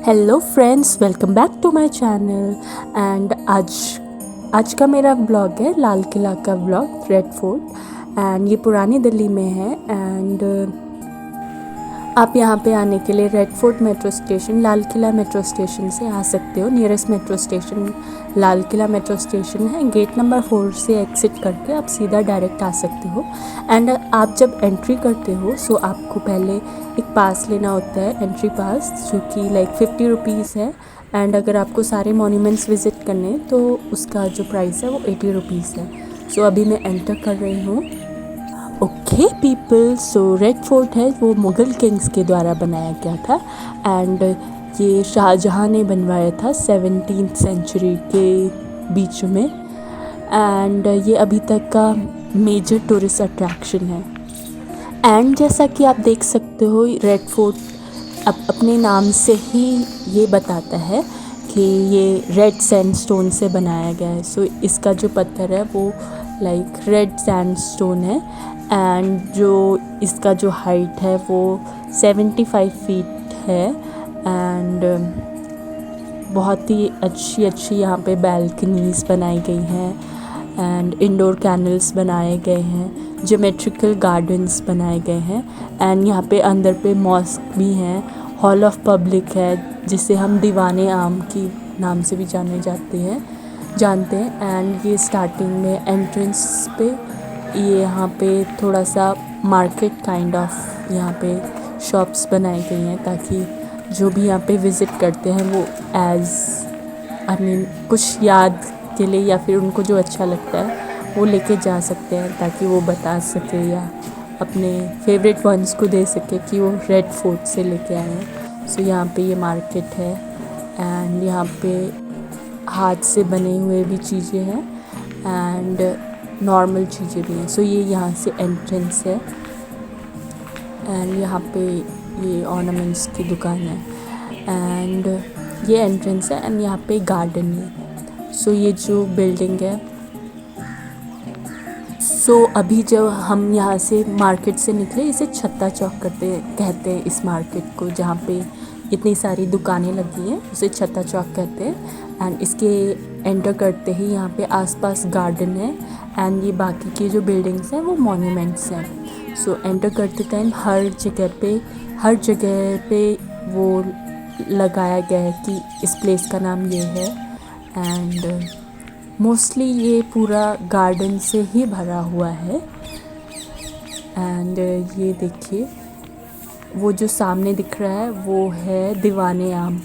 Hello friends, welcome back to my channel. And आज का मेरा ब्लॉग है लाल किला का ब्लॉग, रेड फोर्ट। एंड ये पुरानी दिल्ली में है। एंड आप यहाँ पे आने के लिए red fort metro station, Lal Qila metro station से आ सकते हो। Nearest metro station Lal Qila metro station है। गेट नंबर 4 से एग्ज़िट करके आप सीधा डायरेक्ट आ सकते हो। एंड आप जब एंट्री करते हो सो आपको पहले एक पास लेना होता है, एंट्री पास, जो कि लाइक 50 रुपीज़ है। एंड अगर आपको सारे मॉन्यूमेंट्स विज़िट करने हैं तो उसका जो प्राइस है वो 80 रुपीज़ है। सो अभी मैं एंटर कर रही हूँ। ओके पीपल, सो रेड फोर्ट है वो मुग़ल किंग्स के द्वारा बनाया गया था। एंड ये शाहजहाँ ने बनवाया था 17th सेंचुरी के बीच में। एंड ये अभी तक का मेजर टूरिस्ट अट्रैक्शन है। एंड जैसा कि आप देख सकते हो, रेड फोर्ट अपने नाम से ही ये बताता है कि ये रेड सैंडस्टोन से बनाया गया है। सो इसका जो पत्थर है वो लाइक रेड सैंडस्टोन है। एंड जो इसका जो हाइट है वो 75 फीट है। एंड बहुत ही अच्छी यहाँ पे बैल्कनीज़ बनाई गई हैं। एंड इंडोर कैनल्स बनाए गए हैं, ज्योमेट्रिकल गार्डन्स बनाए गए हैं। एंड यहाँ पे अंदर पे मॉस्क भी हैं, हॉल ऑफ पब्लिक है जिसे हम दीवाने आम की नाम से भी जानते हैं। एंड ये स्टार्टिंग में एंट्रेंस पे ये यहाँ पे थोड़ा सा मार्केट काइंड ऑफ यहाँ पे शॉप्स बनाई गई हैं, ताकि जो भी यहाँ पे विज़िट करते हैं वो कुछ याद के लिए या फिर उनको जो अच्छा लगता है वो लेके जा सकते हैं, ताकि वो बता सके या अपने फेवरेट वंस को दे सके कि वो रेड फोर्ट से लेके आए हैं। सो यहाँ पे ये मार्केट है। एंड यहाँ पे हाथ से बने हुए भी चीज़ें हैं एंड नॉर्मल चीज़ें भी हैं। सो ये यहाँ से एंट्रेंस है। एंड यहाँ पे ये ऑर्नामेंट्स की दुकान है। एंड ये एंट्रेंस है। एंड यहाँ पे गार्डन है। सो ये जो बिल्डिंग है, सो अभी जब हम यहाँ से मार्केट से निकले, इसे छत्ता चौक कहते हैं इस मार्केट को, जहाँ पे इतनी सारी दुकानें लगी हैं, उसे छत्ता चौक कहते हैं। एंड इसके एंटर करते ही यहाँ पे आसपास गार्डन है। एंड ये बाकी की जो बिल्डिंग्स हैं वो मॉन्यूमेंट्स हैं। सो एंटर करते टाइम हर जगह पे वो लगाया गया है कि इस प्लेस का नाम ये है। एंड मोस्टली ये पूरा गार्डन से ही भरा हुआ है। एंड ये देखिए, वो जो सामने दिख रहा है वो है दीवाने आम।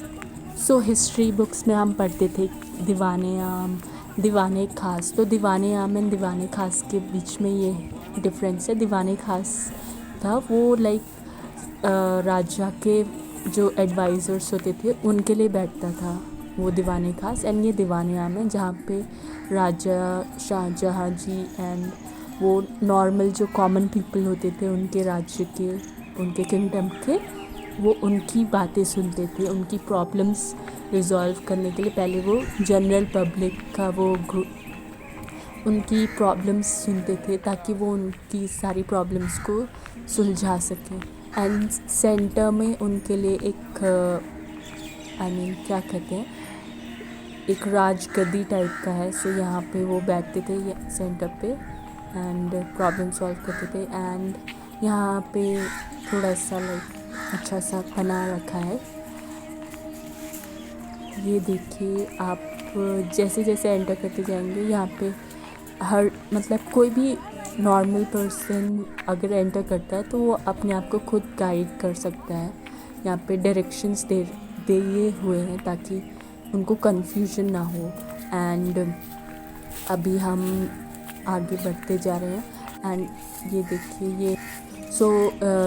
सो हिस्ट्री बुक्स में हम पढ़ते थे दीवाने आम, दीवाने खास। तो दीवाने आम एंड दीवाने खास के बीच में ये डिफरेंस है। दीवाने खास था वो लाइक राजा के जो एडवाइज़र्स होते थे उनके लिए बैठता था वो दीवाने खास। एंड ये दीवाने आम है जहाँ पे राजा शाहजहाँ जी एंड वो नॉर्मल जो कॉमन पीपल होते थे उनके राज्य के, उनके किंगडम के, वो उनकी बातें सुनते थे। उनकी प्रॉब्लम्स रिजॉल्व करने के लिए पहले वो जनरल पब्लिक का वो ग्रुप उनकी प्रॉब्लम्स सुनते थे, ताकि वो उनकी सारी प्रॉब्लम्स को सुलझा सकें। एंड सेंटर में उनके लिए एक क्या कहते हैं, एक राजगद्दी टाइप का है। सो यहाँ पे वो बैठते थे सेंटर पे एंड प्रॉब्लम सॉल्व करते थे। एंड यहाँ पे थोड़ा सा लाइक अच्छा सा बना रखा है। ये देखिए, आप जैसे जैसे एंटर करते जाएंगे यहाँ पे कोई भी नॉर्मल पर्सन अगर एंटर करता है तो वो अपने आप को खुद गाइड कर सकता है। यहाँ पे डायरेक्शंस दिए हुए हैं ताकि उनको कन्फ्यूजन ना हो। एंड अभी हम आगे बढ़ते जा रहे हैं। एंड ये देखिए, ये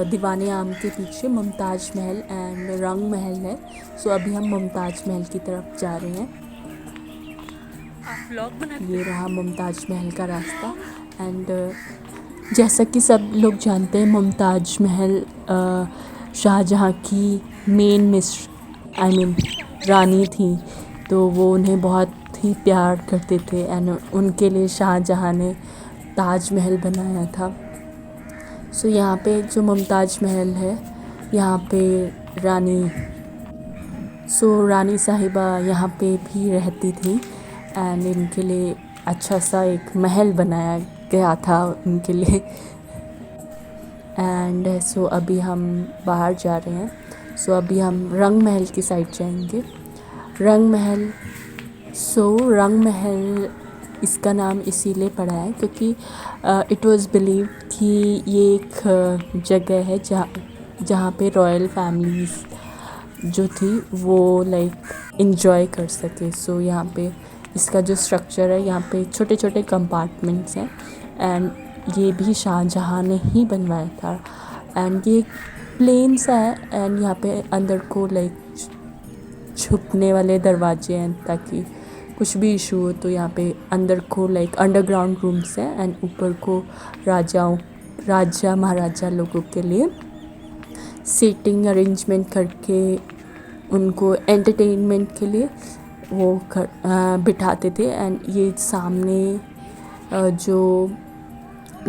दीवाने आम के पीछे मुमताज़ महल एंड रंग महल है। सो अभी हम मुमताज़ महल की तरफ जा रहे हैं। ये रहा मुमताज़ महल का रास्ता। एंड जैसा कि सब लोग जानते हैं, मुमताज़ महल शाहजहाँ की मेन रानी थी, तो वो उन्हें बहुत ही प्यार करते थे। एंड उनके लिए शाहजहाँ ने ताजमहल बनाया था। सो यहाँ पे जो मुमताज़ महल है, यहाँ पे रानी सो रानी साहिबा यहाँ पे भी रहती थी एंड इनके लिए अच्छा सा एक महल बनाया गया था उनके लिए। एंड सो अभी हम बाहर जा रहे हैं। सो अभी हम रंग महल की साइड जाएंगे। रंग महल, रंग महल इसका नाम इसीलिए पड़ा है क्योंकि इट वाज बिलीव कि ये एक जगह है जहाँ पे रॉयल फैमिलीज़ जो थी वो लाइक इंजॉय कर सके। सो यहाँ पे इसका जो स्ट्रक्चर है, यहाँ पे छोटे छोटे कंपार्टमेंट्स हैं एंड ये भी शाहजहाँ ने ही बनवाया था। एंड ये प्लेन सा है एंड यहाँ पे अंदर को लाइक छुपने वाले दरवाजे हैं ताकि कुछ भी इशू हो तो यहाँ पे अंदर को लाइक अंडरग्राउंड रूम्स हैं एंड ऊपर को राजा महाराजा लोगों के लिए सीटिंग अरेंजमेंट करके उनको एंटरटेनमेंट के लिए वो बिठाते थे। एंड ये सामने जो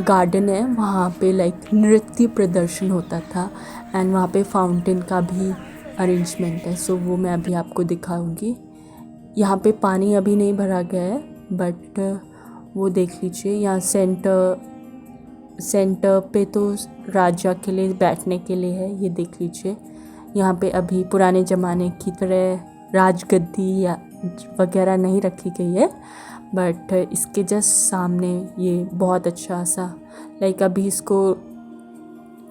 गार्डन है वहाँ पे लाइक नृत्य प्रदर्शन होता था एंड वहाँ पे फाउंटेन का भी अरेंजमेंट है। सो वो मैं अभी आपको दिखाऊंगी। यहाँ पे पानी अभी नहीं भरा गया है बट वो देख लीजिए। यहाँ सेंटर पे तो राजा के लिए बैठने के लिए है, ये देख लीजिए। यहाँ पे अभी पुराने ज़माने की तरह राजगद्दी या वगैरह नहीं रखी गई है बट इसके जस्ट सामने ये बहुत अच्छा सा लाइक अभी इसको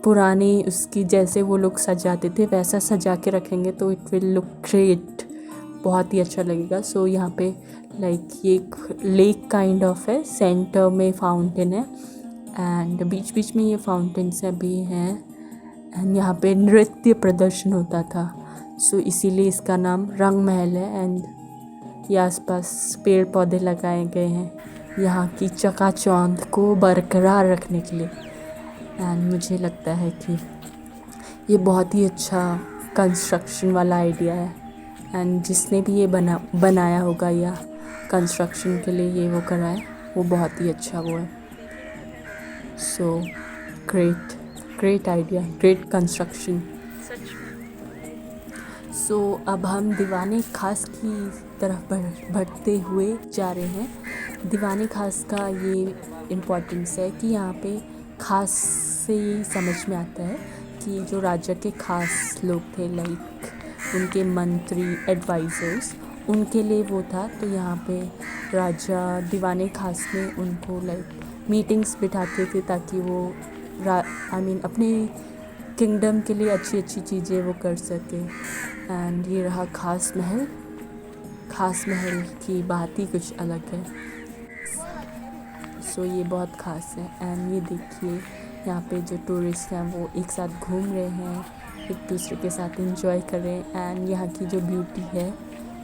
पुरानी उसकी जैसे वो लोग सजाते थे वैसा सजा के रखेंगे तो इट विल लुक ग्रेट, बहुत ही अच्छा लगेगा। सो यहाँ पे लाइक ये एक लेक काइंड ऑफ है, सेंटर में फाउंटेन है एंड बीच बीच में ये फाउंटेन्स भी हैं एंड यहाँ पे नृत्य प्रदर्शन होता था। सो इसीलिए इसका नाम रंग महल है। एंड ये आसपास पेड़ पौधे लगाए गए हैं यहाँ की चकाचौंध को बरकरार रखने के लिए। एंड मुझे लगता है कि ये बहुत ही अच्छा कंस्ट्रक्शन वाला आइडिया है एंड जिसने भी ये बनाया होगा या कंस्ट्रक्शन के लिए ये वो करा है वो बहुत ही अच्छा वो है। So great idea, great construction. So अब हम दीवाने खास की तरफ बढ़ते हुए जा रहे हैं। दीवाने खास का ये इम्पोर्टेंस है कि यहाँ पे खास से ही समझ में आता है कि जो राजा के खास लोग थे लाइक उनके मंत्री एडवाइज़र्स उनके लिए वो था। तो यहाँ पे राजा दीवाने खास में उनको लाइक मीटिंग्स बिठाते थे ताकि वो अपने किंगडम के लिए अच्छी अच्छी चीज़ें वो कर सके। एंड ये रहा खास महल की बात ही कुछ अलग है। सो ये बहुत ख़ास है एंड ये देखिए यहाँ पे जो टूरिस्ट हैं वो एक साथ घूम रहे हैं, एक दूसरे के साथ एंजॉय कर रहे हैं एंड यहाँ की जो ब्यूटी है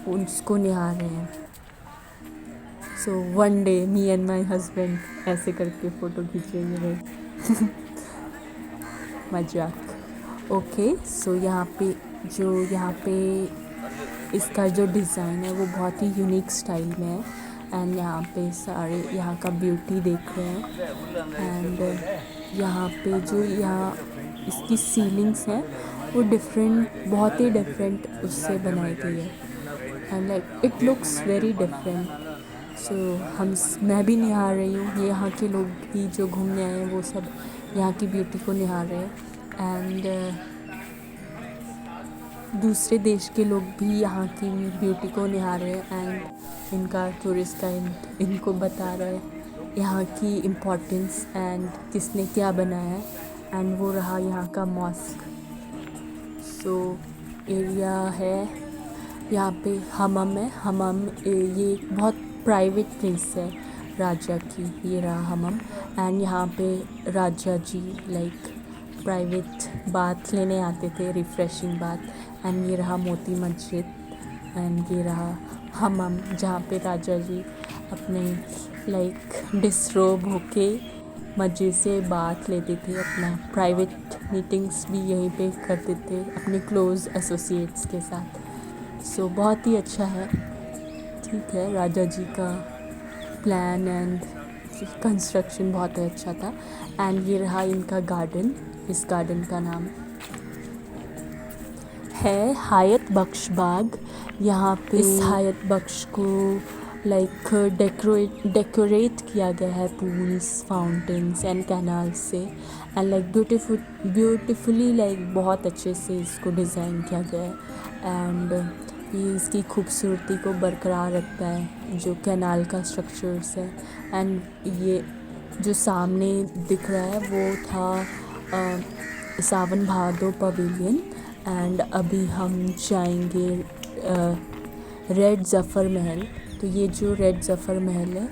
उसको निहार रहे हैं। So one day me and my husband ऐसे करके फ़ोटो खींचेंगे भाई मजाक। ओके, सो यहाँ पे इसका जो डिज़ाइन है वो बहुत ही यूनिक स्टाइल में है एंड यहाँ पे सारे यहाँ का ब्यूटी देख रहे हैं। एंड यहाँ पे जो इसकी सीलिंग्स हैं वो बहुत ही डिफरेंट उससे बनाई गई है and like it looks very different. So मैं भी निहार रही हूँ, यहाँ के लोग भी जो घूमने आए हैं वो सब यहाँ की ब्यूटी को निहार रहे हैं एंड दूसरे देश के लोग भी यहाँ की ब्यूटी को निहार रहे हैं एंड इनका टूरिस्ट गाइड इनको बता रहा है यहाँ की इम्पोर्टेंस एंड किसने क्या बनाया है। एंड वो रहा यहाँ का मॉस्क। सो एरिया है यहाँ पे हम्मम है। ये एक बहुत प्राइवेट प्लेस है राजा की, ये रहा हम्मम। एंड यहाँ पे राजा जी लाइक प्राइवेट बात लेने आते थे, रिफ़्रेशिंग बात। एंड ये रहा मोती मस्जिद एंड ये रहा हम्मम जहाँ पे राजा जी अपने लाइक डिसरोब होके मज़े से बात लेते थे, अपना प्राइवेट मीटिंग्स भी यहीं पे करते थे अपने क्लोज़ एसोसिएट्स के साथ। सो बहुत ही अच्छा है, ठीक है। राजा जी का प्लान एंड कंस्ट्रक्शन बहुत ही अच्छा था। एंड ये रहा इनका गार्डन, इस गार्डन का नाम है हायत बख्श बाग। यहाँ पे इस हायत बख्श को लाइक डेकोरेट किया गया है पूल्स, फाउंटेन्स एंड कैनाल से, एंड लाइक ब्यूटीफुली लाइक बहुत अच्छे से इसको डिज़ाइन किया गया है। एंड ये इसकी खूबसूरती को बरकरार रखता है जो कैनाल का स्ट्रक्चर्स है। एंड ये जो सामने दिख रहा है वो था सावन भादो पवेलियन। एंड अभी हम जाएंगे रेड ज़फ़र महल। तो ये जो रेड ज़फ़र महल है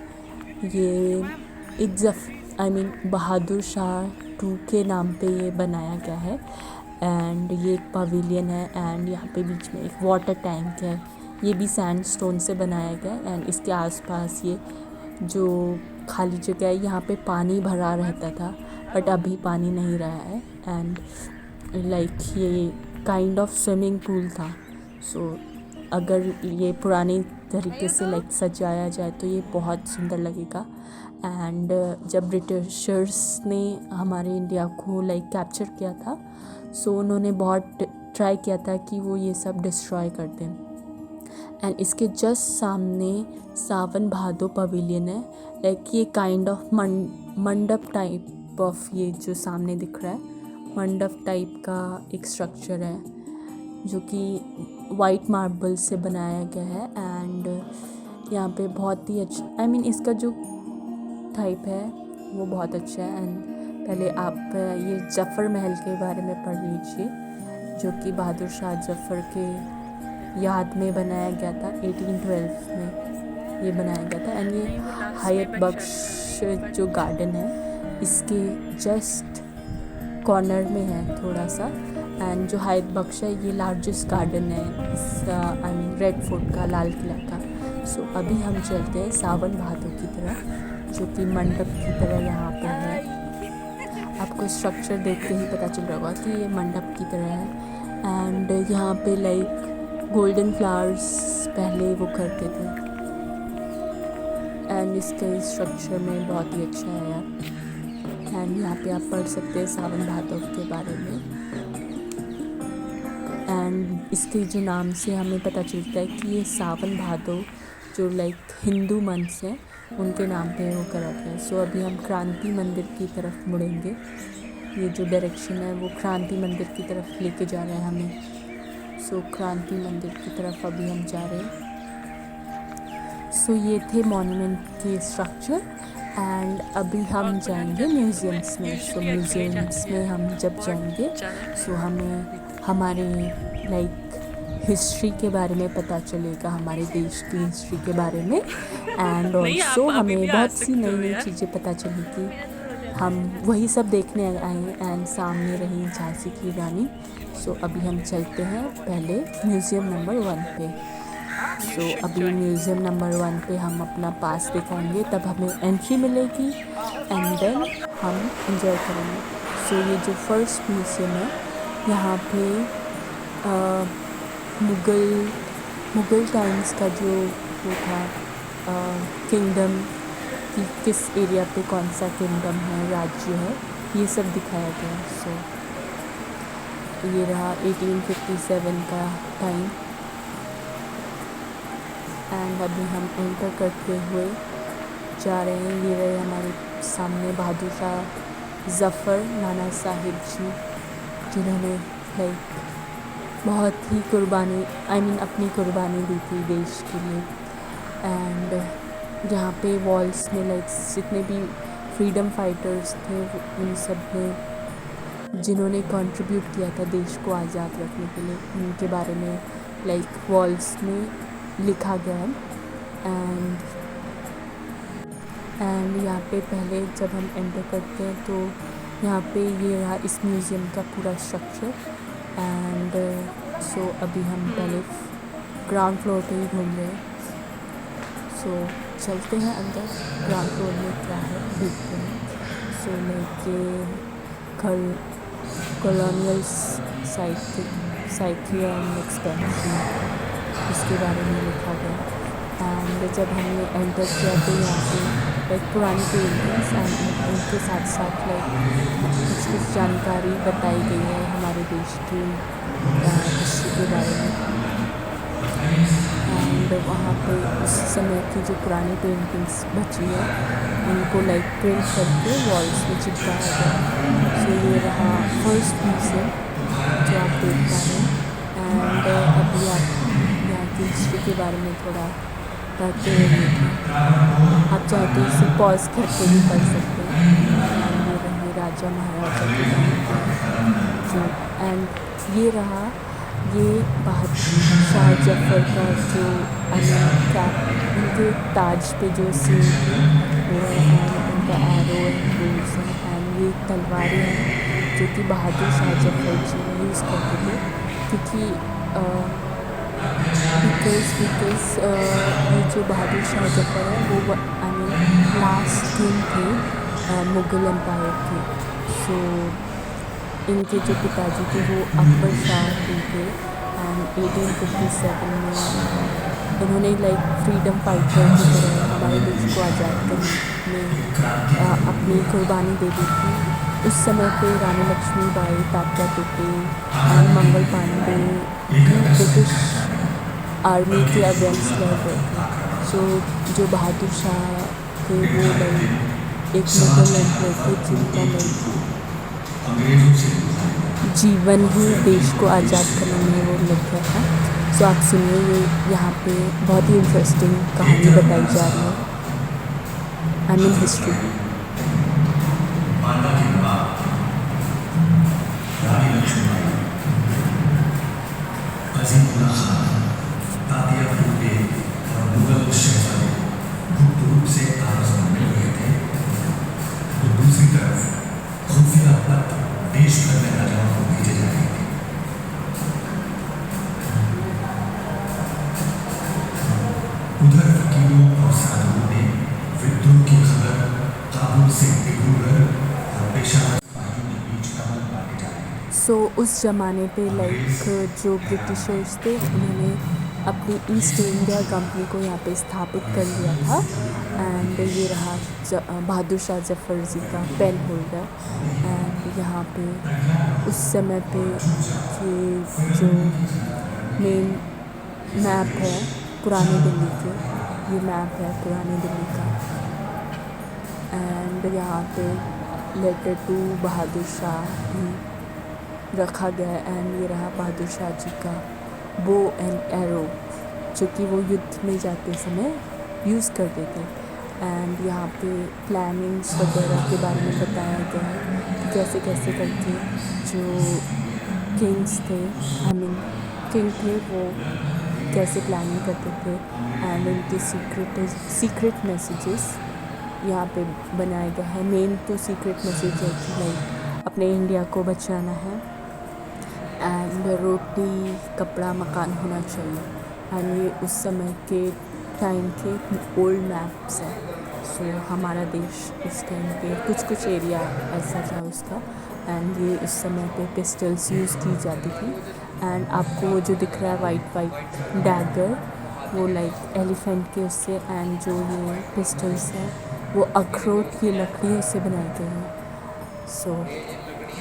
ये एक बहादुर शाह 2 के नाम पे ये बनाया गया है। एंड ये एक पवेलियन है एंड यहाँ पे बीच में एक वाटर टैंक है, ये भी सैंडस्टोन से बनाया गया है। एंड इसके आसपास ये जो खाली जगह है यहाँ पे पानी भरा रहता था, बट अभी पानी नहीं रहा है। एंड लाइक ये काइंड ऑफ स्विमिंग पूल था। सो अगर ये पुराने तरीके से लाइक सजाया जाए तो ये बहुत सुंदर लगेगा। एंड जब ब्रिटिशर्स ने हमारे इंडिया को लाइक कैप्चर किया था, सो उन्होंने बहुत ट्राई किया था कि वो ये सब डिस्ट्रॉय कर दें। एंड इसके जस्ट सामने सावन भादो पवेलियन है। लाइक ये काइंड ऑफ मंडप टाइप ऑफ, ये जो सामने दिख रहा है मंडप टाइप का एक स्ट्रक्चर है जो कि वाइट मार्बल से बनाया गया है। एंड यहाँ पे बहुत ही अच्छा इसका जो टाइप है वो बहुत अच्छा है। एंड पहले आप ये ज़फ़र महल के बारे में पढ़ लीजिए जो कि बहादुर शाह ज़फ़र के याद में बनाया गया था। 1812 में ये बनाया गया था। एंड ये हायत बख्श जो गार्डन है इसके जस्ट कॉर्नर में है थोड़ा सा। एंड जो हायत बख्श है ये लार्जेस्ट गार्डन है इस रेड फोर्ट का, लाल किला का। सो अभी हम चलते हैं सावन भादो की तरफ जो कि मंडप की तरह यहाँ पे है। आपको स्ट्रक्चर देख के ही पता चल रहा होगा कि ये मंडप की तरह है। एंड यहाँ पे लाइक गोल्डन फ्लावर्स पहले वो करते थे। एंड इसके स्ट्रक्चर में बहुत ही अच्छा है यार। एंड यहाँ पे आप पढ़ सकते हैं सावन भादो के बारे में। एंड इसके जो नाम से हमें पता चलता है कि ये सावन भादो जो लाइक हिंदू मंथ्स हैं उनके नाम पे वो करा गया है। सो अभी हम क्रांति मंदिर की तरफ मुड़ेंगे। ये जो डायरेक्शन है वो क्रांति मंदिर की तरफ लेके जा रहा है हमें। सो क्रांति मंदिर की तरफ अभी हम जा रहे हैं। सो ये थे मॉन्यूमेंट के स्ट्रक्चर। एंड अभी हम जाएंगे म्यूज़ियम्स में। सो म्यूज़ियम्स में हम जब जाएंगे सो हमें हमारे लाइक हिस्ट्री के बारे में पता चलेगा, हमारे देश की हिस्ट्री के बारे में। एंड ऑल्सो हमें बहुत सी नई नई चीज़ें पता चलेगी। हम वही सब देखने आए हैं। एंड सामने रही झांसी की रानी। सो अभी हम चलते हैं पहले म्यूज़ियम नंबर 1 पे। सो अभी म्यूज़ियम नंबर 1 पे हम अपना पास दिखाएंगे, तब हमें एंट्री मिलेगी एंड देन हम इंजॉय करेंगे। सो ये जो फर्स्ट म्यूज़ियम है यहाँ पे मुग़ल टाइम्स का जो वो था किंगडम कि किस एरिया पे कौन सा किंगडम है, राज्य है, ये सब दिखाया गया। सो ये रहा 1857 का टाइम। एंड अभी हम एंटर करते हुए जा रहे हैं। ये रहे हमारे सामने बहादुर शाह ज़फ़र नाना साहिब जी, जिन्होंने लाइक बहुत ही कुर्बानी अपनी कुर्बानी दी थी देश के लिए। एंड यहाँ पे वॉल्स में लाइक जितने भी फ्रीडम फाइटर्स थे उन सब ने जिन्होंने कंट्रीब्यूट किया था देश को आज़ाद रखने के लिए, उनके बारे में लाइक वॉल्स में लिखा गया है। एंड यहाँ पे पहले जब हम एंटर करते हैं तो यहाँ पे ये रहा इस म्यूज़ियम का पूरा स्ट्रक्चर। एंड सो अभी हम पहले ग्राउंड फ्लोर पे ही घूम रहे हैं। सो चलते हैं अंदर, ग्राउंड फ्लोर में क्या है देखते हैं। सो लाइक ये कॉलोनियल साइकिल एंड एक्सपेंशन इसके बारे में लिखा गया। एंड जब हमने एंटर किया तो यहाँ पे लाइक पुरानी पेंटिंग्स एंड उनके साथ साथ लाइक कुछ जानकारी बताई गई है हमारे देश की हिस्ट्री के बारे में। एंड वहाँ पे उस समय की जो पुरानी पेंटिंग्स बची है उनको लाइक प्रिंट करके वॉल्स में चिपकाया गया। सो ये रहा फर्स्ट म्यूज़ियम जो आप देख पा रहे हैं। एंड अभी आप यहाँ की हिस्ट्री के बारे में थोड़ा पढ़ते रहिए था, आप चाहे तो इसे पॉज करके भी पढ़ सकते हैं। एंड ये रहे राजा महाराजा के टाइम का जो, एंड ये रहा ये बहादुर शाह जफ़र का जो कैप, उनके ताज पे जो सीन थी वो है, एंड उनका एरो एंड बोल्स है, एंड ये तलवारें हैं जो कि बहादुर शाह जफ़र जी यूज़ करते थे, क्योंकि बिकॉज ये जो बहादुर शाह जफ़र है वो लास्ट किंग थे मुग़ल एम्पायर के। सो इनके जो पिताजी थे वो अकबर शाह थे, एंड 1857 में उन्होंने लाइक फ्रीडम फाइटर की तरह हमारे देश को आज़ाद करने में अपनी कुर्बानी दे दी थी। उस समय पे Rani Lakshmibai, Tatya Tope and Mangal Pandey British army के अगेंस्ट लड़ रहे थे। सो जो बहादुर शाह थे वो लाइक एक मुगल एम्पायर थे जिनका लाइक जीवन ही देश को आज़ाद करने में वो लग गया था। सो आप सुनिए, ये यहाँ पे बहुत ही इंटरेस्टिंग कहानी बताई जा रही है, आई मीन हिस्ट्री। दूसरी तरफ खुफिया पत्र देश भर में राजाओं को भेजे जा रहे थे। उधर फकीरों और साधुओं ने विद्रोह की खबर काबुल से डिब्रूगढ़ और पेशावर सिपाहियों के बीच कमल बांटे जा रहे थे। सो उस ज़माने पे लाइक जो ब्रिटिशर्स थे उन्होंने अपनी ईस्ट इंडिया कंपनी को यहाँ पे स्थापित कर लिया था। एंड ये रहा बहादुर शाह जफ़र जी का पेन होल्डर। एंड यहाँ पे उस समय पे ये जो मेन मैप है पुरानी दिल्ली के, ये मैप है पुरानी दिल्ली का। एंड यहाँ पे लेटर टू बहादुर शाह भी रखा गया है। एंड ये रहा बहादुर शाह जी का बो एंड एरो जो कि वो युद्ध में जाते समय यूज़ करते थे। एंड यहाँ पे प्लानिंग्स वगैरह के बारे में बताया गया है कि कैसे कैसे करके जो किंग्स थे, आई मीन किंग थे, वो कैसे प्लानिंग करते थे। एंड उनके सीक्रेट मैसेजेस यहाँ पे बनाया गया है। मेन तो सीक्रेट मैसेज है कि लाइक अपने इंडिया को बचाना है, एंड रोटी कपड़ा मकान होना चाहिए। एंड ये उस समय के टाइम के ओल्ड मैप्स हैं। सो हमारा देश उस टाइम पे कुछ एरिया ऐसा था उसका। एंड ये उस समय पे पिस्टल्स यूज़ की जाती थी। एंड आपको वो जो दिख रहा है वाइट डैगर, वो लाइक एलिफेंट के उससे, एंड जो ये पिस्टल्स हैं वो अखरोट की लकड़ियों से बनाए गए हैं। सो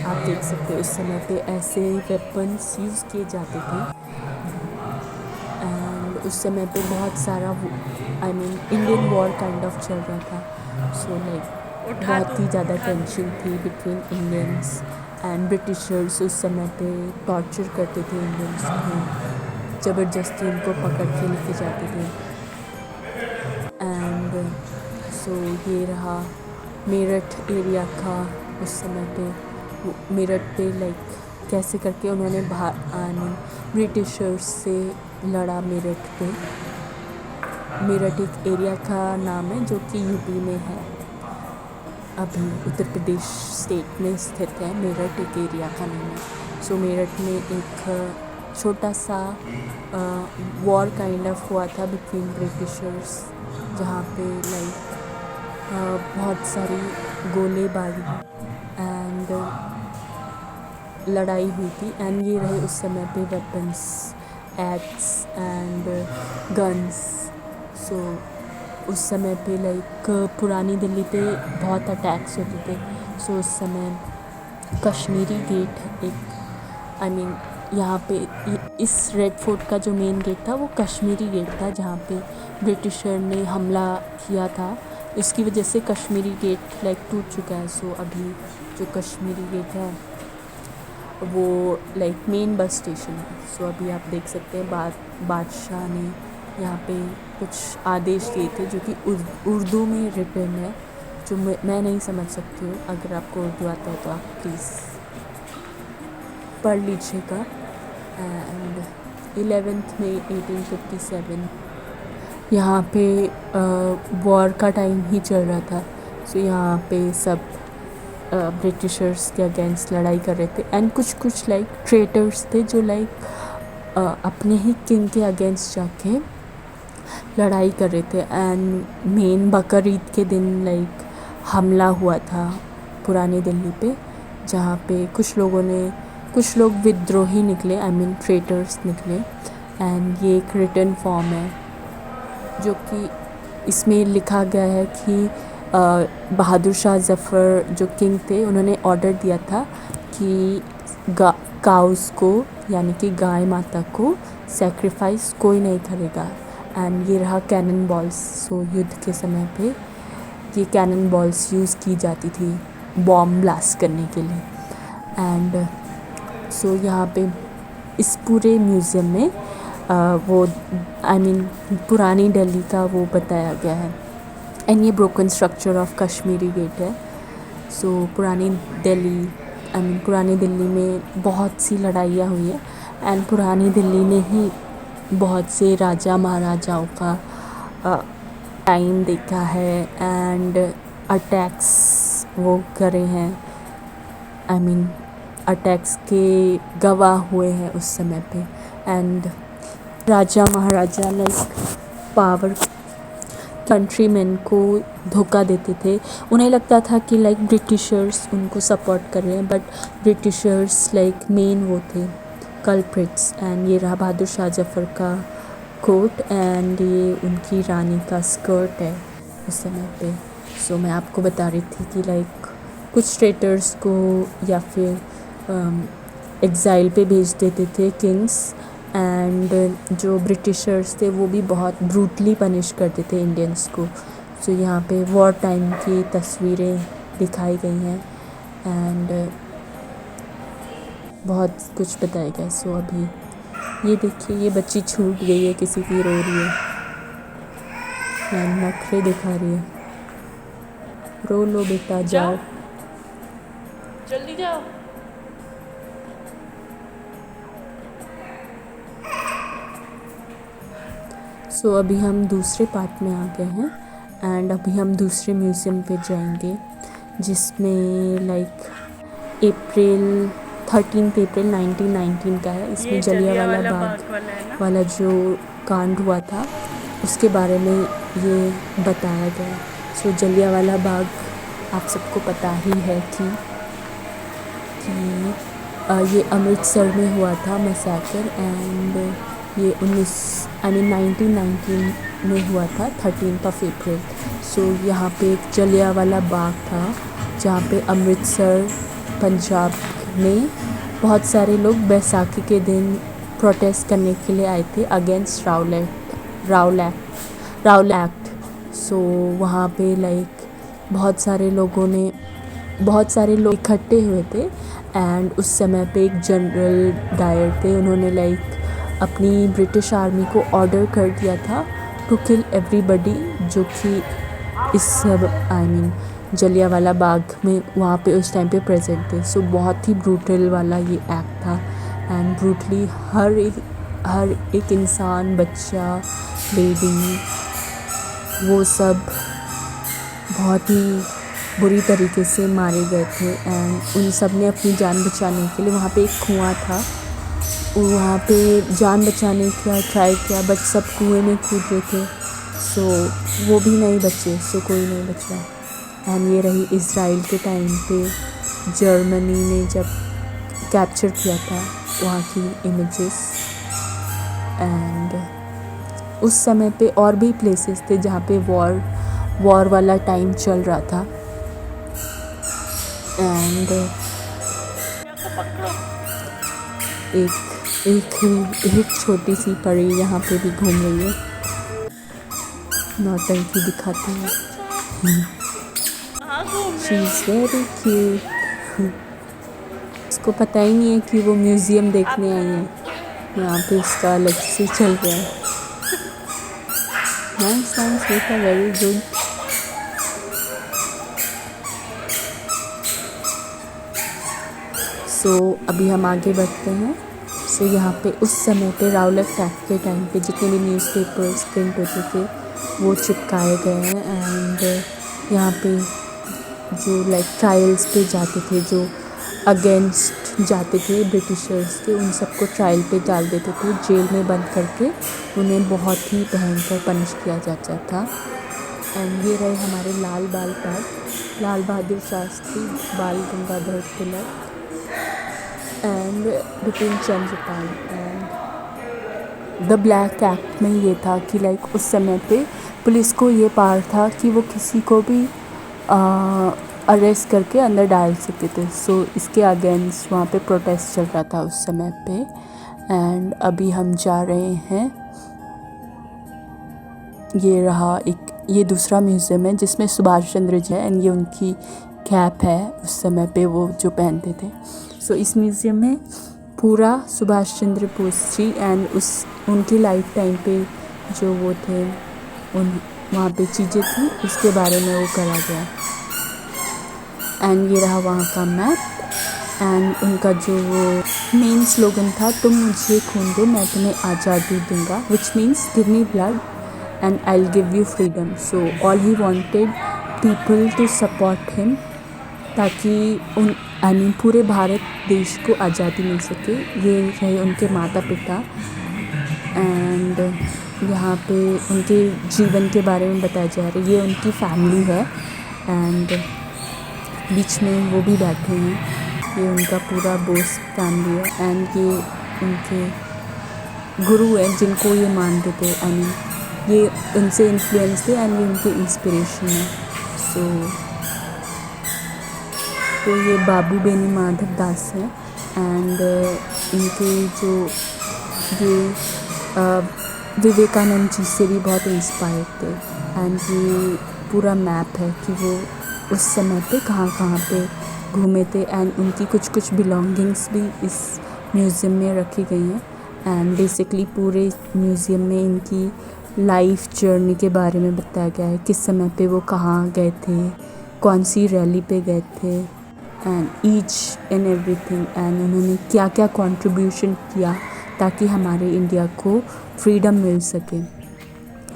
आप देख सकते हो उस समय पे ऐसे वेपन्स यूज़ किए जाते थे। एंड उस समय पे बहुत सारा I mean Indian war kind of चल रहा था। सो लाइक बहुत ही ज़्यादा टेंशन थी बिटवीन इंडियंस एंड ब्रिटिशर्स। उस समय पे टॉर्चर करते थे इंडियंस को, ज़बरदस्ती उनको पकड़ के लेके जाते थे। एंड सो ये रहा मेरठ एरिया का उस समय पे, मेरठ पे लाइक कैसे करके उन्होंने ब्रिटिशर्स से लड़ा मेरठ पे। मेरठ एक एरिया का नाम है जो कि यूपी में है, अभी उत्तर प्रदेश स्टेट में स्थित है। मेरठ एक एरिया का नाम है। सो मेरठ में एक छोटा सा वॉर काइंड ऑफ हुआ था बिटवीन ब्रिटिशर्स, जहाँ पे लाइक बहुत सारी गोलीबारी एंड लड़ाई हुई थी। एंड ये रहे उस समय पे वेपन्स, एक्स एंड गन्स। सो उस समय पे लाइक पुरानी दिल्ली पे बहुत अटैक्स होते थे। सो उस समय कश्मीरी गेट एक, आई मीन यहाँ पे इस रेड फोर्ट का जो मेन गेट था वो कश्मीरी गेट था, जहाँ पे ब्रिटिशर ने हमला किया था। इसकी वजह से कश्मीरी गेट लाइक टूट चुका है। सो अभी जो कश्मीरी गेट है वो लाइक मेन बस स्टेशन है। सो अभी आप देख सकते हैं बादशाह ने यहाँ पे कुछ आदेश दिए थे जो कि उर्दू में रिटन है, जो मैं नहीं समझ सकती हूँ। अगर आपको उर्दू आता है तो आप प्लीज़ पढ़ लीजिएगा। एंड 11 मई 1857 यहाँ पे वॉर का टाइम ही चल रहा था। सो यहाँ पे सब ब्रिटिशर्स के अगेंस्ट लड़ाई कर रहे थे। एंड कुछ लाइक ट्रेटर्स थे जो लाइक अपने ही किंग के अगेंस्ट जाके लड़ाई कर रहे थे। एंड मेन बकरीद के दिन लाइक हमला हुआ था पुरानी दिल्ली पे, जहाँ पे कुछ लोग विद्रोही निकले, आई मीन ट्रेटर्स निकले। एंड ये एक रिटन फॉर्म है जो कि इसमें लिखा गया है कि बहादुर शाह ज़फ़र जो किंग थे, उन्होंने ऑर्डर दिया था कि काउस को यानी कि गाय माता को सेक्रीफाइस कोई नहीं करेगा। एंड ये रहा कैनन बॉल्स। सो युद्ध के समय पे ये कैनन बॉल्स यूज़ की जाती थी बॉम्ब ब्लास्ट करने के लिए। एंड सो यहाँ पे इस पूरे म्यूज़ियम में वो आई मीन पुरानी दिल्ली का वो बताया गया है। एंड ये broken structure of Kashmiri Gate है। सो पुरानी दिल्ली में बहुत सी लड़ाइयाँ हुई है। एंड पुरानी दिल्ली ने ही बहुत से राजा महाराजाओं का टाइम देखा है एंड अटैक्स वो करे हैं, आई मीन अटैक्स के गवाह हुए हैं उस समय पे। And Raja Maharaja like power countryman को धोखा देते थे। उन्हें लगता था कि लाइक ब्रिटिशर्स उनको सपोर्ट कर रहे हैं, बट ब्रिटिशर्स लाइक मेन वो थे कल्प्रिट्स। एंड ये रहा बहादुर शाह ज़फ़र का कोट एंड ये उनकी रानी का स्कर्ट है उस समय पे। सो मैं आपको बता रही थी कि लाइक कुछ ट्रेटर्स को या फिर एग्ज़ाइल पे भेज देते थे किंग्स। एंड जो ब्रिटिशर्स थे वो भी बहुत ब्रूटली पनिश करते थे इंडियंस को। सो यहाँ पे वॉर टाइम की तस्वीरें दिखाई गई हैं एंड बहुत कुछ बताया गया। सो अभी ये देखिए, ये बच्ची छूट गई है, किसी की रो रही है एंड नखरे दिखा रही है। रो लो बेटा, जाओ जल्दी जाओ। सो अभी हम दूसरे पार्ट में आ गए हैं एंड अभी हम दूसरे म्यूज़ियम पे जाएंगे, जिसमें लाइक 13 अप्रैल 1919 का है। इसमें जलियांवाला बाग वाला जो कांड हुआ था उसके बारे में ये बताया गया। सो जलियांवाला बाग आप सबको पता ही है कि ये अमृतसर में हुआ था मैसेकर। एंड ये 1919 में हुआ था 13 अप्रैल। सो यहाँ पे एक जलियांवाला बाग था जहाँ पे अमृतसर पंजाब में बहुत सारे लोग बैसाखी के दिन प्रोटेस्ट करने के लिए आए थे अगेंस्ट राउल एक्ट। सो वहाँ पे लाइक बहुत सारे लोग इकट्ठे हुए थे। एंड उस समय पे एक जनरल डायर थे, उन्होंने लाइक अपनी ब्रिटिश आर्मी को ऑर्डर कर दिया था टू किल एवरीबडी जो कि इस जलियांवाला बाग में वहाँ पे उस टाइम पे प्रेजेंट थे। सो बहुत ही ब्रूटल वाला ये एक्ट था एंड ब्रूटली हर एक इंसान, बच्चा, लेडी, वो सब बहुत ही बुरी तरीके से मारे गए थे। एंड उन सब ने अपनी जान बचाने के लिए, वहाँ पे एक कुआं था, वहाँ पे जान बचाने का ट्राई किया बट सब कुएं में कूद रहे थे। सो वो भी नहीं बचे, सो कोई नहीं बचा। एंड ये रही इज़राइल के टाइम पे जर्मनी ने जब कैप्चर किया था वहाँ की इमेजेस। एंड उस समय पे और भी प्लेसेस थे जहाँ पे वॉर वाला टाइम चल रहा था। एंड एक एक छोटी सी परी यहाँ पे भी घूम रही है, नौटंकी दिखाती है। हाँ घूम शी रहे इज़ वेरी क्यूट। उसको पता ही नहीं है कि वो म्यूज़ियम देखने आई है। यहाँ पे उसका अलग से चल रहा है। नाइस नाइस बेटा, वेरी गुड। सो अभी हम आगे बढ़ते हैं। सो यहाँ पे उस समय पे राउलट एक्ट के टाइम पे जितने भी न्यूज़पेपर्स प्रिंट होते थे वो चिपकाए गए हैं। एंड यहाँ पे जो लाइक ट्रायल्स पे जाते थे, जो अगेंस्ट जाते थे ब्रिटिशर्स के, उन सबको ट्रायल पे डाल देते थे, जेल में बंद करके उन्हें बहुत ही भयंकर पनिश किया जाता था। एंड ये रहे हमारे लाल लाल Bahadur Shastri, Bal Gangadhar Tilak and Bipin Chandrapal. And the black act में ये था कि लाइक उस समय पे पुलिस को ये पावर था कि वो किसी को भी अरेस्ट करके अंदर डाल सकते थे। सो इसके अगेंस्ट वहाँ पे प्रोटेस्ट चल रहा था उस समय पे। एंड अभी हम जा रहे हैं, ये रहा ये दूसरा म्यूज़ियम है जिसमें सुभाष चंद्र जी है। एंड ये उनकी कैप है उस समय पे वो जो पहनते थे। सो इस म्यूज़ियम में पूरा सुभाष चंद्र बोस जी एंड उनकी लाइफ टाइम पे जो वो थे, उन वहाँ पे चीज़ें थी उसके बारे में वो करा गया। एंड ये रहा वहाँ का मैप। एंड उनका जो वो मेन स्लोगन था, तुम मुझे खून दो मैं तुम्हें आज़ादी दूंगा, which means give me blood and I will give you freedom. So all he wanted people to support him, ताकि पूरे भारत देश को आज़ादी मिल सके। ये रहे उनके माता पिता। एंड यहाँ पे उनके जीवन के बारे में बताया जा रहा है। ये उनकी फैमिली है एंड बीच में वो भी बैठे हैं। ये उनका पूरा बोस फैमिली है। एंड ये उनके गुरु हैं जिनको ये मानते थे। ये उनसे इन्फ्लुएंस थे एंड ये उनके इंस्पिरेशन है। तो ये बाबू बेनी माधव दास हैं। एंड इनके जो ये विवेकानंद जी से भी बहुत इंस्पायर थे। एंड ये पूरा मैप है कि वो उस समय पे कहाँ पे घूमे थे। एंड उनकी कुछ बिलोंगिंग्स भी इस म्यूज़ियम में रखी गई हैं। एंड बेसिकली पूरे म्यूज़ियम में इनकी लाइफ जर्नी के बारे में बताया गया है, किस समय पे वो कहाँ गए थे, कौन सी रैली पे गए थे, and each and everything. And उन्होंने क्या क्या कंट्रीब्यूशन किया ताकि हमारे इंडिया को फ्रीडम मिल सके।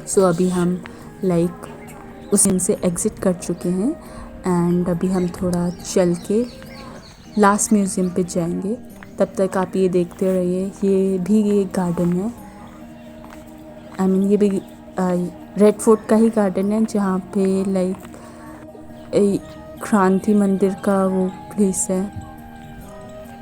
सो अभी हम लाइक उस दिन से एग्ज़िट कर चुके हैं। एंड अभी हम थोड़ा चल के लास्ट म्यूज़ियम पे जाएंगे। तब तक आप ये देखते रहिए। ये भी एक गार्डन है, ये भी रेड फोर्ट का ही गार्डन है, जहाँ पे लाइक क्रांति मंदिर का वो प्लेस है।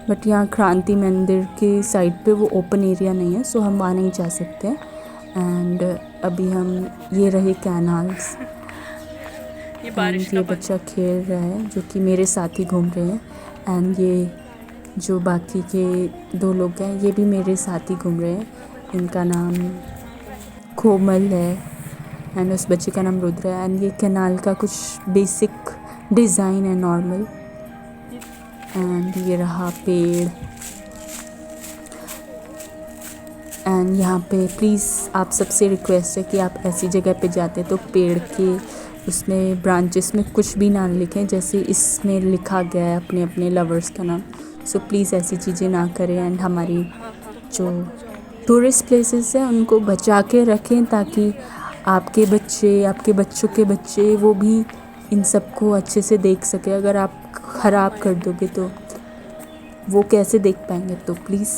बट यहाँ क्रांति मंदिर के साइड पे वो ओपन एरिया नहीं है, सो हम वहाँ नहीं जा सकते। एंड अभी हम ये रहे कैनाल्स। ये बच्चा खेल रहा है जो कि मेरे साथ ही घूम रहे हैं। एंड ये जो बाकी के 2 लोग हैं ये भी मेरे साथ ही घूम रहे हैं। इनका नाम कोमल है एंड उस बच्चे का नाम रुद्र है। एंड ये कैनाल का कुछ बेसिक डिज़ाइन है, नॉर्मल। एंड ये रहा पेड़। एंड यहाँ पे प्लीज़ आप सबसे रिक्वेस्ट है कि आप ऐसी जगह पे जाते तो पेड़ के उसमें ब्रांचेस में कुछ भी ना लिखें, जैसे इसमें लिखा गया है अपने अपने लवर्स का नाम। सो प्लीज़ ऐसी चीज़ें ना करें। एंड हमारी जो टूरिस्ट प्लेसेस हैं उनको बचा के रखें, ताकि आपके बच्चे, आपके बच्चों के बच्चे वो भी इन सब को अच्छे से देख सके। अगर आप ख़राब कर दोगे तो वो कैसे देख पाएंगे। तो प्लीज़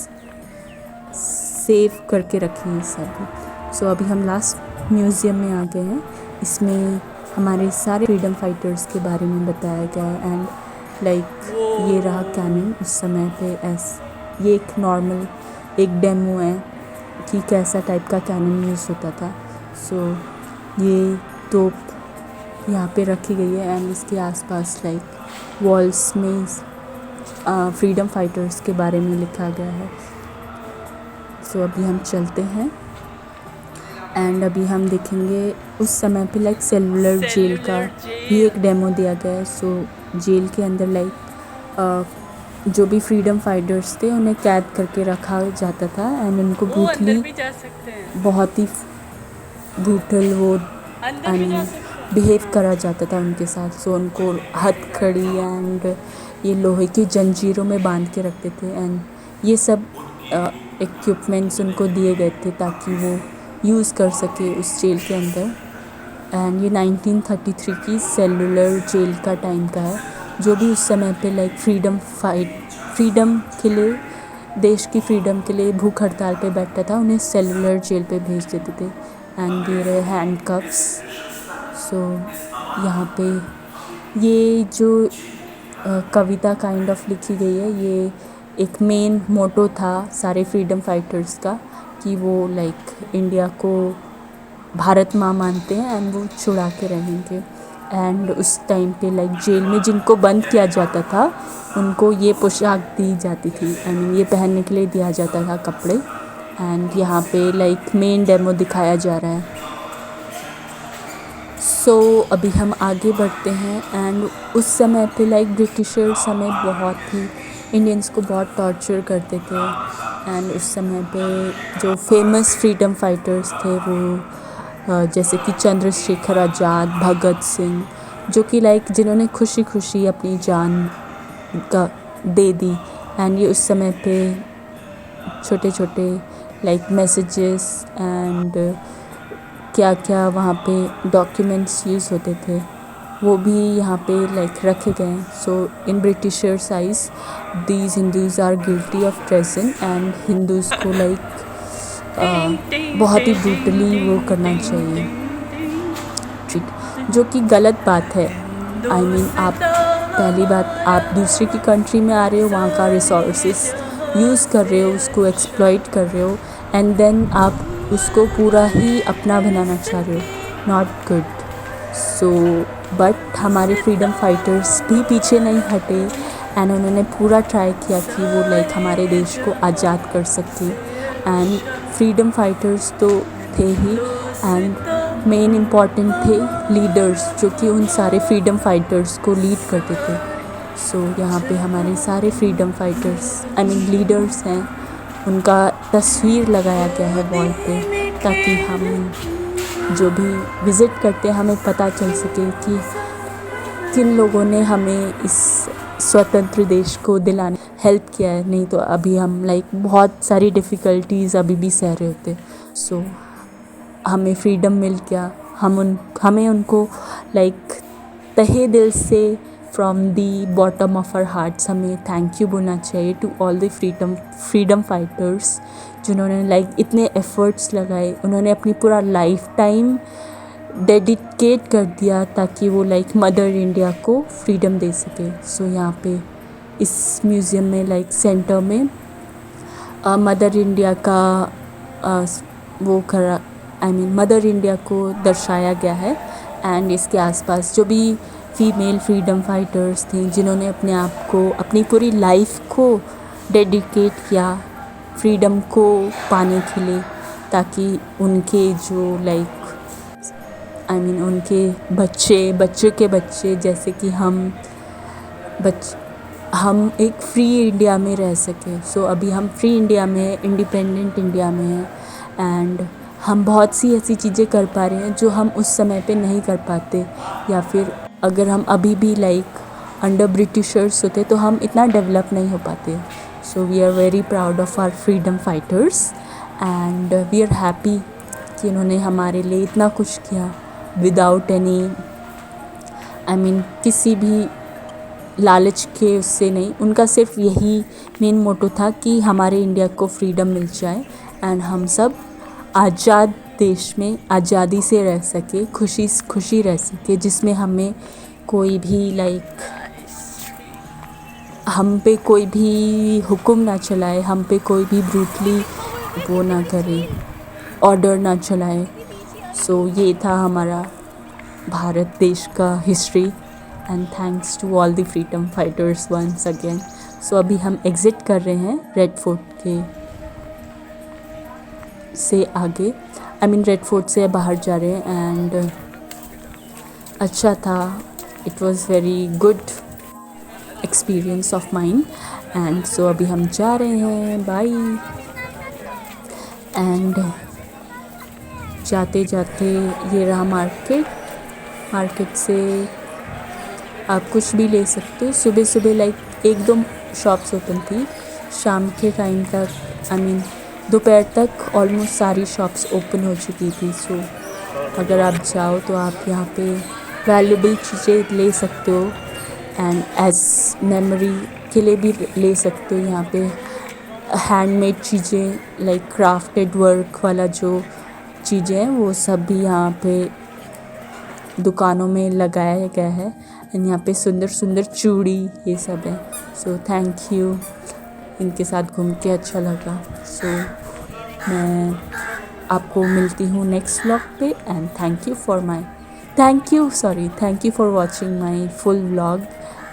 सेव करके रखें ये सब। सो अभी हम लास्ट म्यूज़ियम में आ गए हैं। इसमें हमारे सारे फ्रीडम फाइटर्स के बारे में बताया गया है। एंड लाइक ये रहा कैनन उस समय पे। ये एक नॉर्मल एक डेमो है कि कैसा टाइप का कैनन यूज़ होता था। सो ये तोप यहाँ पे रखी गई है। एंड इसके आसपास लाइक वॉल्स में फ्रीडम फाइटर्स के बारे में लिखा गया है। सो अभी हम चलते हैं एंड अभी हम देखेंगे उस समय पे लाइक सेलुलर जेल का भी एक डेमो दिया गया है। सो जेल के अंदर लाइक जो भी फ्रीडम फाइटर्स थे उन्हें कैद करके रखा जाता था एंड उनको वो अंदर ब्रूटली भी जा सकते हैं, बहुत ही ब्रूटल वो अंदर भी जा सकते हैं। बिहेव करा जाता था उनके साथ। सो उनको हथकड़ी एंड ये लोहे की जंजीरों में बांध के रखते थे एंड ये सब इक्विपमेंट्स उनको दिए गए थे ताकि वो यूज़ कर सके उस जेल के अंदर। एंड ये 1933 की सेलुलर जेल का टाइम का है। जो भी उस समय पे लाइक फ्रीडम के लिए, देश की फ्रीडम के लिए भूख हड़ताल पे बैठता था उन्हें सेलुलर जेल पे भेज देते थे एंड दे रहे हैंडकफ्स। सो यहाँ पे ये जो कविता काइंड ऑफ लिखी गई है, ये एक मेन मोटो था सारे फ्रीडम फाइटर्स का कि वो लाइक इंडिया को भारत माँ मानते हैं एंड वो छुड़ा के रहेंगे। एंड उस टाइम पे लाइक जेल में जिनको बंद किया जाता था उनको ये पोशाक दी जाती थी, आई मीन ये पहनने के लिए दिया जाता था कपड़े। एंड यहाँ पे लाइक मेन डेमो दिखाया जा रहा है। सो अभी हम आगे बढ़ते हैं एंड उस समय पे लाइक ब्रिटिशर्स हमें बहुत ही इंडियंस को बहुत टॉर्चर करते थे। एंड उस समय पे जो फेमस फ्रीडम फाइटर्स थे वो जैसे कि चंद्रशेखर आज़ाद, भगत सिंह, जो कि लाइक जिन्होंने खुशी खुशी अपनी जान का दे दी। एंड ये उस समय पे छोटे छोटे लाइक मैसेजेस एंड क्या क्या वहाँ पे डॉक्यूमेंट्स यूज़ होते थे वो भी यहाँ पे लाइक रखे गए हैं। So in Britishers eyes these Hindus are guilty of treason and Hindus को लाइक बहुत ही ब्रूटली वो करना चाहिए, जो कि गलत बात है। आई मीन आप पहली बात आप दूसरे की कंट्री में आ रहे हो, वहाँ का रिसोर्सेस यूज़ कर रहे हो, उसको एक्सप्लॉइट कर रहे हो एंड देन आप उसको पूरा ही अपना बनाना चाह रहे हो, नॉट गुड। सो बट हमारे फ्रीडम फाइटर्स भी पीछे नहीं हटे एंड उन्होंने पूरा ट्राई किया कि वो लाइक हमारे देश को आज़ाद कर सके। एंड फ्रीडम फाइटर्स तो थे ही एंड मेन इम्पॉर्टेंट थे लीडर्स जो कि उन सारे फ्रीडम फाइटर्स को लीड करते थे। सो यहाँ पे हमारे सारे freedom fighters I mean leaders हैं, उनका तस्वीर लगाया गया है वॉल पे ताकि हम जो भी विज़िट करते हैं हमें पता चल सके कि किन लोगों ने हमें इस स्वतंत्र देश को दिलाने हेल्प किया है। नहीं तो अभी हम लाइक बहुत सारी डिफ़िकल्टीज़ अभी भी सह रहे होते। सो हमें फ्रीडम मिल गया, हमें उनको लाइक तहे दिल से from the bottom of our hearts हमें थैंक यू बोलना चाहिए to all the freedom fighters जिन्होंने लाइक इतने एफ़र्ट्स लगाए। उन्होंने अपनी पूरा लाइफ टाइम डेडिकेट कर दिया ताकि वो लाइक मदर इंडिया को फ्रीडम दे सके। सो यहाँ पे इस म्यूज़ियम में लाइक सेंटर में मदर इंडिया का वो करा आई मीन मदर इंडिया को दर्शाया गया है। एंड इसके आसपास जो भी फीमेल फ्रीडम फाइटर्स थी जिन्होंने अपने आप को अपनी पूरी लाइफ को डेडिकेट किया फ्रीडम को पाने के लिए, ताकि उनके जो लाइक आई मीन उनके बच्चे के बच्चे जैसे कि हम एक फ्री इंडिया में रह सके। सो अभी हम फ्री इंडिया में, इंडिपेंडेंट इंडिया में हैं एंड हम बहुत सी ऐसी चीज़ें कर पा रहे हैं जो हम उस समय पे नहीं कर पाते, या फिर अगर हम अभी भी लाइक अंडर ब्रिटिशर्स होते तो हम इतना डेवलप नहीं हो पाते। So we are very proud of our freedom fighters and we are happy कि उन्होंने हमारे लिए इतना कुछ किया विदाउट एनी आई मीन किसी भी लालच के उससे नहीं। उनका सिर्फ यही मेन मोटो था कि हमारे इंडिया को फ्रीडम मिल जाए एंड हम सब आज़ाद देश में आज़ादी से रह सके, खुशी रह सके, जिसमें हमें कोई भी लाइक हम पे कोई भी हुक्म ना चलाए, हम पे कोई भी ब्रूटली वो ना करे, ऑर्डर ना चलाए। सो ये था हमारा भारत देश का history and thanks to all the freedom fighters once again. So अभी हम एग्ज़िट कर रहे हैं रेड फोर्ट के से आगे, आई मीन रेड फोर्ट से बाहर जा रहे हैं। एंड अच्छा था, it was very good experience of mind. And so अभी हम जा रहे हैं, बाय। एंड जाते जाते ये रहा मार्केट। मार्केट से आप कुछ भी ले सकते हो। सुबह सुबह लाइक एक दो शॉप्स ओपन थी, शाम के टाइम तक आई मीन दोपहर तक ऑलमोस्ट सारी शॉप्स ओपन हो चुकी थी। सो अगर आप जाओ तो आप यहाँ पे वैल्यूबल चीज़ें ले सकते हो एंड एज मेमोरी के लिए भी ले सकते हो। यहाँ पे हैंडमेड चीज़ें लाइक क्राफ्टेड वर्क वाला जो चीज़ें हैं वो सब भी यहाँ पे दुकानों में लगाया गया है। एंड यहाँ पे सुंदर सुंदर चूड़ी ये सब है। सो थैंक यू, इनके साथ घूम के अच्छा लगा। सो मैं आपको मिलती हूँ नेक्स्ट व्लॉग पे। And thank you for watching my full vlog.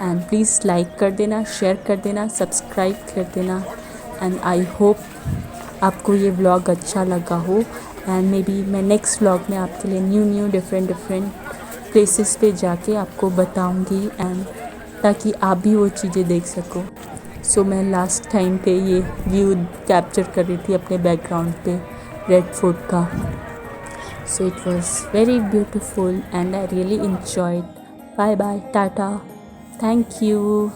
And please like कर देना, शेयर कर देना, सब्सक्राइब कर देना। एंड आई होप आपको ये व्लॉग अच्छा लगा हो। एंड मे बी मैं नेक्स्ट व्लॉग में आपके लिए न्यू डिफरेंट प्लेसेस पे जाके आपको बताऊंगी एंड ताकि आप भी वो चीज़ें देख सको। सो मैं लास्ट टाइम पे ये व्यू कैप्चर कर रही थी अपने बैकग्राउंड पे रेड फोर्ट का। So it was very beautiful and I really enjoyed. Bye bye, tata, thank you.